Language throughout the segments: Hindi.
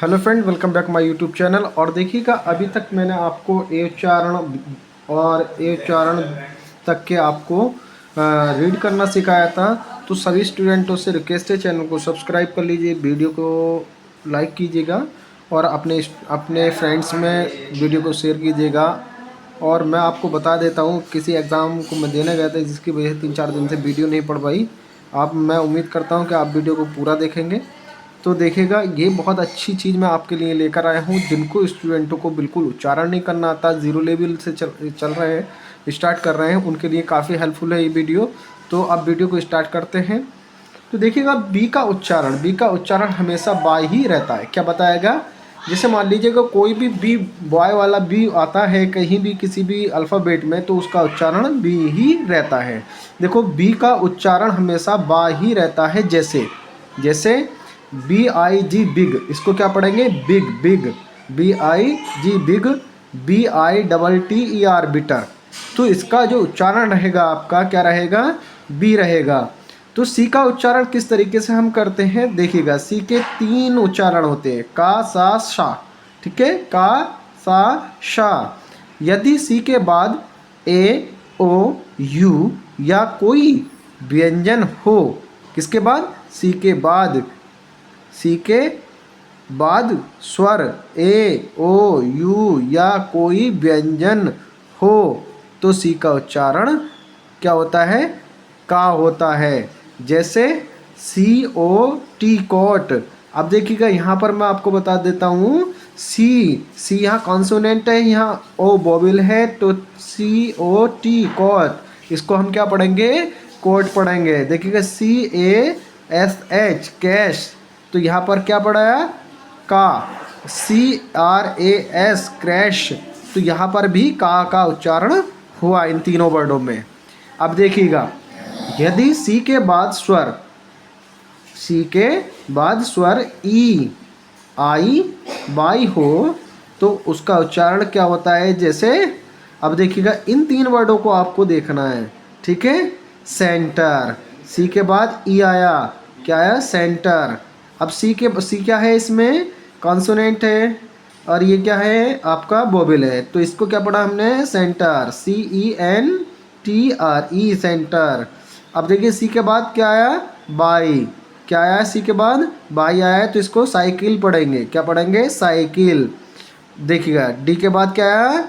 Hello friend, welcome back my YouTube channel. और देखिएगा, अभी तक मैंने आपको ए उच्चारण और ए उच्चारण तक के आपको रीड करना सिखाया था। तो सभी स्टूडेंटों से रिक्वेस्ट है, चैनल को सब्सक्राइब कर लीजिए, वीडियो को लाइक कीजिएगा और अपने फ्रेंड्स में वीडियो को शेयर कीजिएगा। और मैं आपको बता देता हूँ, किसी एग्ज़ाम को मैं देने गया था जिसकी वजह से 3-4 दिन से वीडियो नहीं पड़ पाई। मैं उम्मीद करता हूँ कि आप वीडियो को पूरा देखेंगे। तो देखिएगा, ये बहुत अच्छी चीज़ मैं आपके लिए लेकर आया हूँ। जिनको स्टूडेंटों को बिल्कुल उच्चारण नहीं करना आता, ज़ीरो लेवल से चल रहे हैं, स्टार्ट कर रहे हैं, उनके लिए काफ़ी हेल्पफुल है ये वीडियो। तो अब वीडियो को स्टार्ट करते हैं। तो देखिएगा, बी का उच्चारण हमेशा बाय ही रहता है। क्या बताएगा? जैसे मान लीजिएगा कोई भी बी, बॉय वाला बी आता है कहीं भी किसी भी अल्फ़ाबेट में, तो उसका उच्चारण बी ही रहता है। देखो, बी का उच्चारण हमेशा बा ही रहता है। जैसे जैसे BIG बिग, इसको क्या पढ़ेंगे? Big big, BIG big, BITTER bitter. तो इसका जो उच्चारण रहेगा आपका क्या रहेगा? बी रहेगा। तो सी का उच्चारण किस तरीके से हम करते हैं देखिएगा। सी के 3 उच्चारण होते हैं, का, सा, शा। ठीक है, का, सा, शा। यदि सी के बाद ए, ओ, यू या कोई व्यंजन हो, किसके बाद? सी के बाद स्वर ए, ओ, यू या कोई व्यंजन हो, तो सी का उच्चारण क्या होता है? का होता है। जैसे COT कोट। अब देखिएगा, यहाँ पर मैं आपको बता देता हूँ, सी यहाँ कॉन्सोनेंट है, यहाँ ओ वोवेल है, तो COT कोट। इसको हम क्या पढ़ेंगे? कोट पढ़ेंगे। देखिएगा, CASH कैश, तो यहाँ पर क्या पढ़ाया? का। CRAS क्रैश, तो यहाँ पर भी का उच्चारण हुआ इन तीनों वर्डों में। अब देखिएगा, यदि सी के बाद स्वर ई, आई, बाई हो, तो उसका उच्चारण क्या होता है? जैसे अब देखिएगा, इन 3 वर्डों को आपको देखना है। ठीक है, सेंटर। सी के बाद ई आया, क्या आया? सेंटर। अब सी क्या है? इसमें कॉन्सोनेंट है, और ये क्या है? आपका वोवेल है, तो इसको क्या पढ़ा हमने? Centre, CENTRE centre. अब देखिए, सी के बाद क्या आया? बाई। क्या आया? सी के बाद बाई आया, तो इसको साइकिल पढ़ेंगे। क्या पढ़ेंगे? साइकिल। देखिएगा, डी के बाद क्या आया?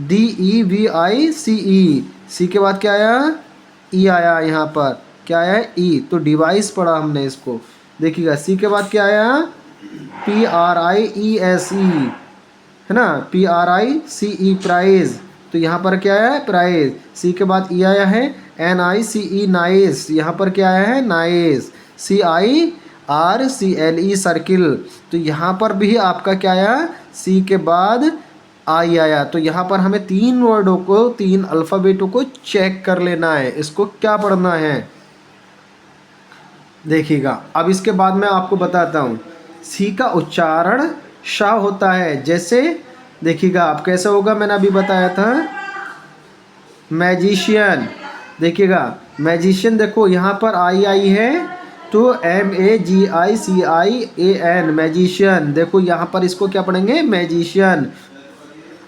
DEVICE। सी के बाद क्या आया? ई आया, यहाँ पर क्या आया? ई, तो डिवाइस पढ़ा हमने इसको। देखिएगा, सी के बाद क्या आया? PRIESE, है ना? PRICE प्राइज, तो यहाँ पर क्या है? प्राइज। सी के बाद ई आया है, NICE नाइस, यहाँ पर क्या आया है? नाइस। CIRCLE सर्किल, तो यहाँ पर भी आपका क्या आया? सी के बाद आई आया। तो यहाँ पर हमें 3 वर्डों को, 3 अल्फ़ाबेटों को चेक कर लेना है। इसको क्या पढ़ना है देखिएगा। अब इसके बाद मैं आपको बताता हूँ, सी का उच्चारण शा होता है। जैसे देखिएगा, आप कैसे होगा, मैंने अभी बताया था। मैजिशियन, देखिएगा, मैजिशियन, देखो यहाँ पर आई है, तो MAGICIAN मैजिशियन। देखो यहाँ पर इसको क्या पढ़ेंगे? मैजिशियन।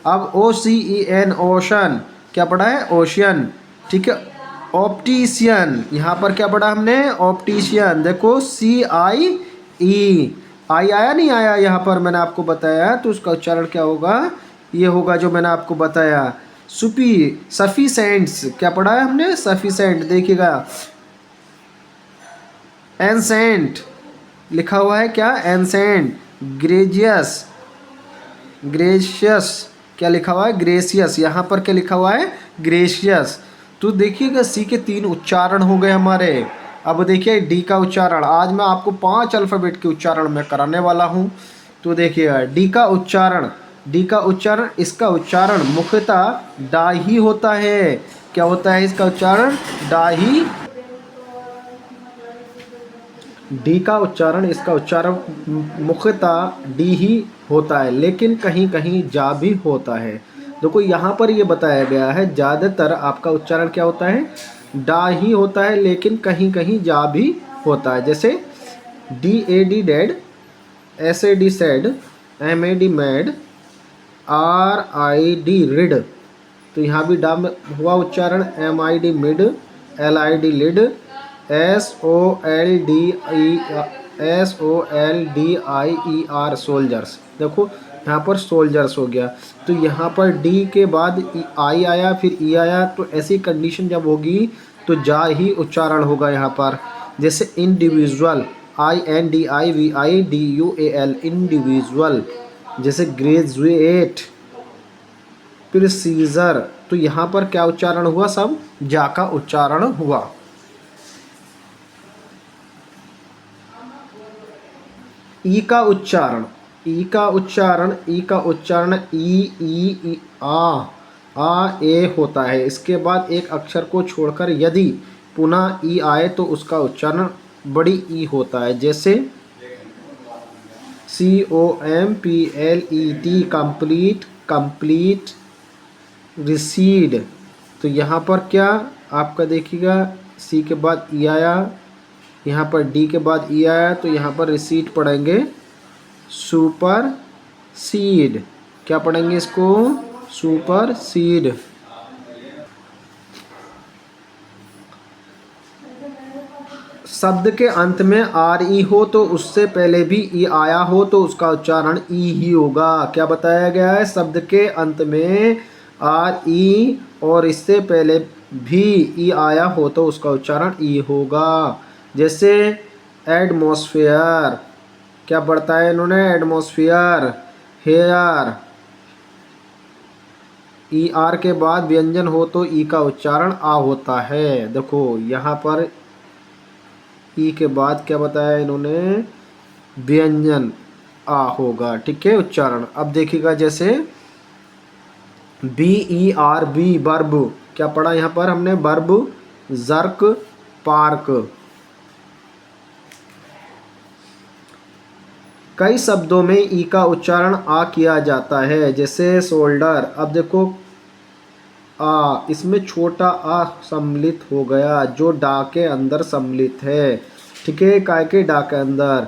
अब OCEN ओशन, क्या पढ़ा है? ओशियन। ठीक है, ऑप्टिशियन, यहाँ पर क्या पढ़ा हमने? ऑप्टिशियन। देखो, CIE, आई आया नहीं आया? यहाँ पर मैंने आपको बताया, तो उसका उच्चारण क्या होगा? ये होगा जो मैंने आपको बताया। सफिसेंट्स, क्या पढ़ा है हमने? सफिसेंट। देखिएगा, एंसेंट लिखा हुआ है, क्या? एंसेंट। ग्रेशियस, क्या लिखा हुआ है? ग्रेसियस। यहाँ पर क्या लिखा हुआ है? ग्रेशियस। तो देखिएगा, सी के 3 उच्चारण हो गए हमारे। अब देखिए, डी का उच्चारण। आज मैं आपको 5 अल्फ़ाबेट के उच्चारण में कराने वाला हूँ। तो देखिएगा, डी का उच्चारण, इसका उच्चारण मुख्यतः डा ही होता है। क्या होता है इसका उच्चारण? डा ही। डी का उच्चारण, इसका उच्चारण मुख्यतः डी ही होता है, लेकिन कहीं कहीं जा भी होता है। देखो, यहाँ पर ये बताया गया है, ज़्यादातर आपका उच्चारण क्या होता है? डा ही होता है, लेकिन कहीं कहीं जा भी होता है। जैसे DAD dad, SAD sad, MAD mad, RID rid, तो यहाँ भी डा हुआ उच्चारण, MID mid, LID lid, SOLDIER soldiers. देखो यहाँ पर सोल्जर्स हो गया, तो यहाँ पर डी के बाद आई आया, फिर ई आया, तो ऐसी कंडीशन जब होगी तो जा ही उच्चारण होगा यहाँ पर। जैसे इंडिविजुअल, INDIVIDUAL इंडिविजुअल। जैसे ग्रेजुएट, फिर सीजर, तो यहाँ पर क्या उच्चारण हुआ, सब जा का उच्चारण हुआ। ई का उच्चारण, ई का उच्चारण, ई का उच्चारण ई आ ए होता है। इसके बाद एक अक्षर को छोड़कर यदि पुनः ई आए तो उसका उच्चारण बड़ी ई होता है। जैसे COMPLET कंप्लीट, कंप्लीट, रिसीड, तो यहाँ पर क्या आपका देखिएगा, सी के बाद ई आया, यहाँ पर डी के बाद ई आया, तो यहाँ पर रिसीड पढ़ेंगे सुपर सीड। क्या पढ़ेंगे इसको, सुपर सीड। शब्द के अंत में RE हो तो उससे पहले भी ई आया हो तो उसका उच्चारण ई ही होगा। क्या बताया गया है, शब्द के अंत में RE और इससे पहले भी ई आया हो तो उसका उच्चारण ई होगा। जैसे एटमॉस्फेयर, क्या पढ़ता है इन्होंने, एटमॉस्फेयर। हेयर, ER के बाद व्यंजन हो तो ई का उच्चारण आ होता है। देखो यहाँ पर ई के बाद क्या बताया इन्होंने, व्यंजन आ होगा, ठीक है उच्चारण। अब देखिएगा जैसे BERB बर्ब, क्या पढ़ा यहाँ पर हमने, बर्ब, जर्क, पार्क। कई शब्दों में ई का उच्चारण आ किया जाता है, जैसे शोल्डर। अब देखो इसमें छोटा आ सम्मिलित हो गया जो डा के अंदर सम्मिलित है, ठीक है, काय के डा के अंदर।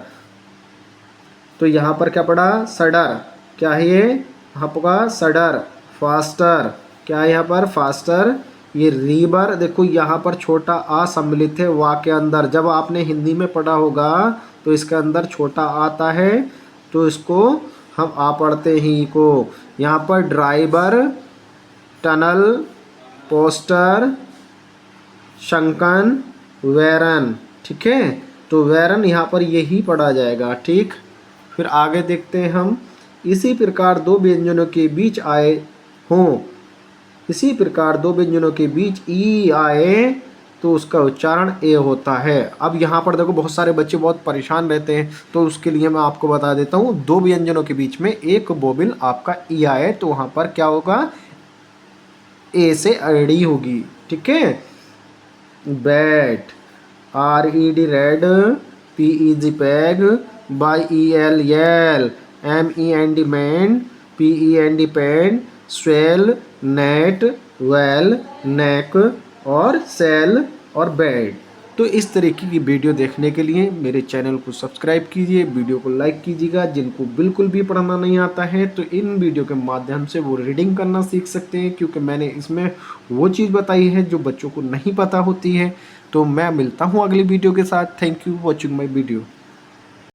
तो यहाँ पर क्या पड़ा, सडर, क्या है ये, यहाँ पर सडर। फास्टर, क्या है यहाँ पर, फास्टर। ये रिवर, देखो यहाँ पर छोटा आ सम्मिलित है वा के अंदर। जब आपने हिंदी में पढ़ा होगा तो इसके अंदर छोटा आता है, तो इसको हम आ पढ़ते हैं ई को। यहाँ पर ड्राइवर, टनल, पोस्टर, शंकन, वैरन, ठीक है, तो वैरन यहाँ पर यही पढ़ा जाएगा, ठीक। फिर आगे देखते हैं हम, इसी प्रकार दो व्यंजनों के बीच आए हों, इसी प्रकार दो व्यंजनों के बीच ई आए तो उसका उच्चारण ए होता है। अब यहाँ पर देखो बहुत सारे बच्चे बहुत परेशान रहते हैं, तो उसके लिए मैं आपको बता देता हूँ, दो व्यंजनों के बीच में एक वोवेल आपका ई आए तो वहाँ पर क्या होगा, ए से एडी होगी, ठीक है। Bat, RED red, PEG peg, YEL yell, MEND man, PEND pen, swell, net, well, neck, और सेल और बेड। तो इस तरीके की वीडियो देखने के लिए मेरे चैनल को सब्सक्राइब कीजिए, वीडियो को लाइक कीजिएगा। जिनको बिल्कुल भी पढ़ना नहीं आता है तो इन वीडियो के माध्यम से वो रीडिंग करना सीख सकते हैं, क्योंकि मैंने इसमें वो चीज़ बताई है जो बच्चों को नहीं पता होती है। तो मैं मिलता हूँ अगली वीडियो के साथ। Thank you watching my video.